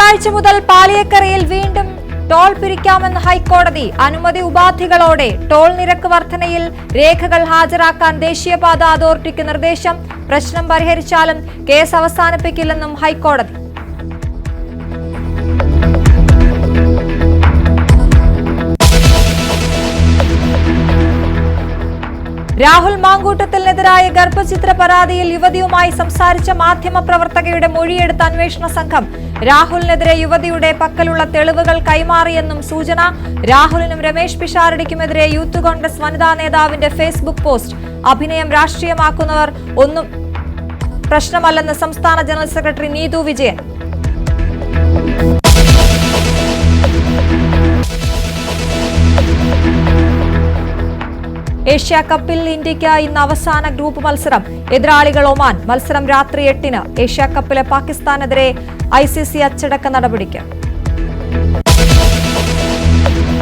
തിങ്കളാഴ്ച മുതൽ പാലിയേക്കരയിൽ വീണ്ടും ടോൾ പിരിക്കാമെന്ന് ഹൈക്കോടതി. അനുമതി ഉപാധികളോടെ ടോൾ നിരക്ക് വർധനയിൽ രേഖകൾ ഹാജരാക്കാൻ ദേശീയപാത അതോറിറ്റിക്ക് നിർദ്ദേശം. പ്രശ്നം പരിഹരിച്ചാലും കേസ് അവസാനിപ്പിക്കില്ലെന്നും ഹൈക്കോടതി. രാഹുൽ മാങ്കൂട്ടത്തിനെതിരായ ഗർഭചിത്ര പരാതിയിൽ യുവതിയുമായി സംസാരിച്ച മാധ്യമപ്രവർത്തകയുടെ മൊഴിയെടുത്ത അന്വേഷണ സംഘം. രാഹുലിനെതിരെ യുവതിയുടെ പക്കലുള്ള തെളിവുകൾ കൈമാറിയെന്നും സൂചന. രാഹുലിനും രമേശ് പിഷാരടിക്കുമെതിരെ യൂത്ത് കോൺഗ്രസ് വനിതാ നേതാവിന്റെ ഫേസ്ബുക്ക് പോസ്റ്റ്. അഭിനയം രാഷ്ട്രീയമാക്കുന്നവർ ഒന്നും പ്രശ്നമല്ലെന്ന് സംസ്ഥാന general secretary Neethu Vijayan. Asia കപ്പിൽ ഇന്ത്യയ്ക്ക് ഇന്ന് അവസാന ഗ്രൂപ്പ് മത്സരം. എതിരാളികൾ ഒമാൻ. മത്സരം രാത്രി 8-ന്. ഏഷ്യാ കപ്പിലെ പാകിസ്ഥാനെതിരെ ICC അച്ചടക്ക നടപടിക്ക്.